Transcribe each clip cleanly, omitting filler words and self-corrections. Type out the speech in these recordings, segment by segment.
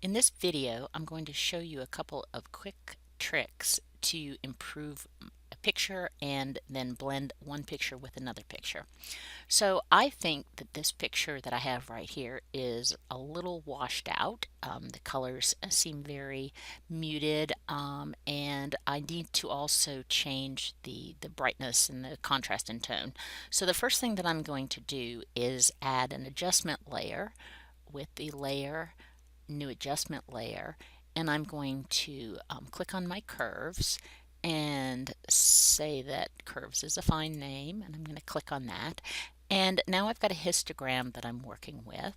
In this video, I'm going to show you a couple of quick tricks to improve a picture and then blend one picture with another picture. So I think that this picture that I have right here is a little washed out. The colors seem very muted, and I need to also change the brightness and the contrast and tone. So the first thing that I'm going to do is add an adjustment layer with the layer new adjustment layer, and I'm going to click on my curves and say that curves is a fine name, and I'm going to click on that. And now I've got a histogram that I'm working with,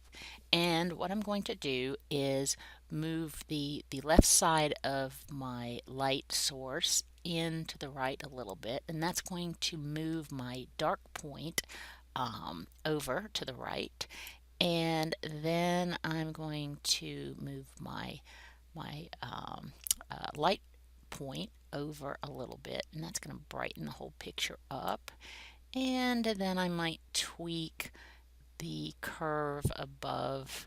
and what I'm going to do is move the left side of my light source in to the right a little bit, and that's going to move my dark point over to the right. And then I'm going to move my light point over a little bit, and that's going to brighten the whole picture up. And then I might tweak the curve above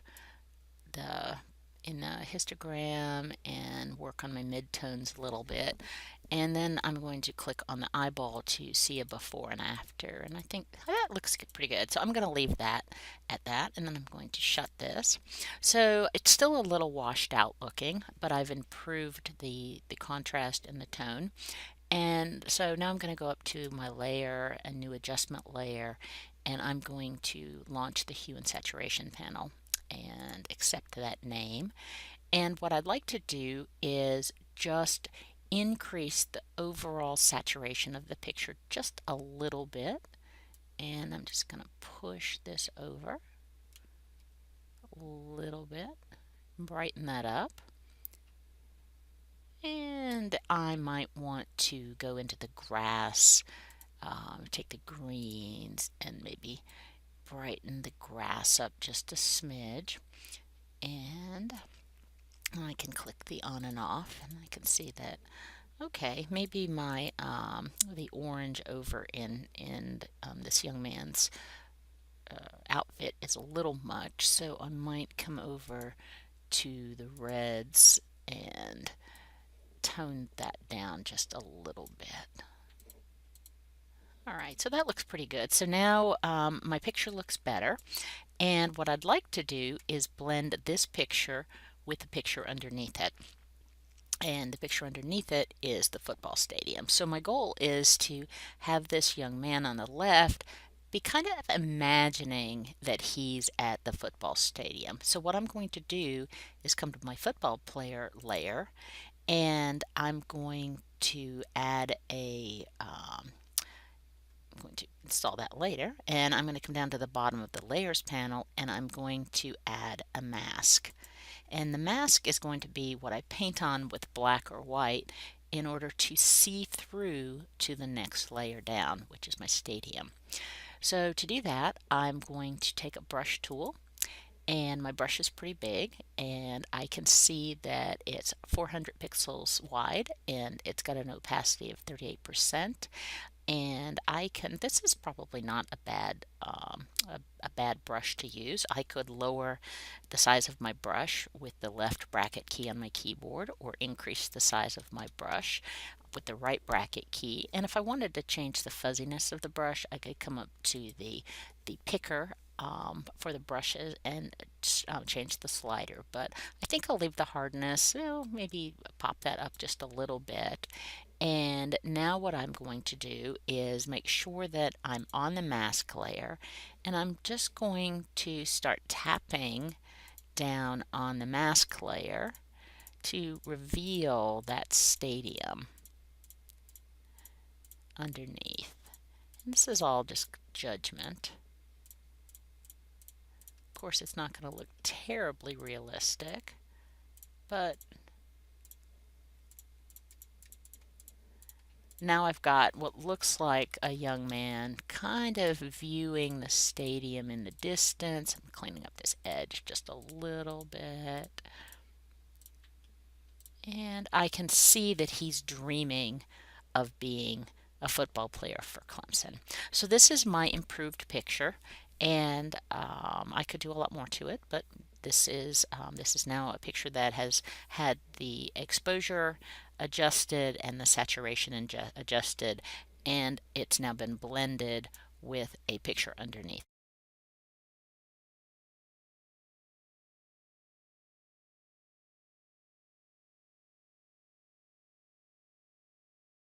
the in the histogram and work on my midtones a little bit. And then I'm going to click on the eyeball to see a before and after. And I think that looks pretty good. So I'm going to leave that at that. And then I'm going to shut this. So it's still a little washed out looking, but I've improved the contrast and the tone. And so now I'm going to go up to my layer, a new adjustment layer, and I'm going to launch the hue and saturation panel and accept that name. And what I'd like to do is just increase the overall saturation of the picture just a little bit. And I'm just going to push this over a little bit, brighten that up. And I might want to go into the grass, take the greens, and maybe brighten the grass up just a smidge. And I can click the on and off, and I can see that okay, maybe my the orange over in this young man's outfit is a little much, so I might come over to the reds and tone that down just a little bit. All right, so that looks pretty good. So now my picture looks better, and what I'd like to do is blend this picture with the picture underneath it. And the picture underneath it is the football stadium. So my goal is to have this young man on the left be kind of imagining that he's at the football stadium. So what I'm going to do is come to my football player layer, and I'm going to add I'm going to install that later, and I'm going to come down to the bottom of the layers panel, and I'm going to add a mask. And the mask is going to be what I paint on with black or white in order to see through to the next layer down, which is my stadium. So to do that, I'm going to take a brush tool, and my brush is pretty big, and I can see that it's 400 pixels wide, and it's got an opacity of 38%. And I can, this is probably not a bad brush to use. I could lower the size of my brush with the left bracket key on my keyboard, or increase the size of my brush with the right bracket key. And if I wanted to change the fuzziness of the brush, I could come up to the picker for the brushes and change the slider. But I think I'll leave the hardness, maybe pop that up just a little bit. And now what I'm going to do is make sure that I'm on the mask layer, and I'm just going to start tapping down on the mask layer to reveal that stadium underneath. And this is all just judgment. Of course, it's not going to look terribly realistic, but now I've got what looks like a young man kind of viewing the stadium in the distance. I'm cleaning up this edge just a little bit. And I can see that he's dreaming of being a football player for Clemson. So this is my improved picture, and I could do a lot more to it, but this is now a picture that has had the exposure adjusted and the saturation adjusted, and it's now been blended with a picture underneath.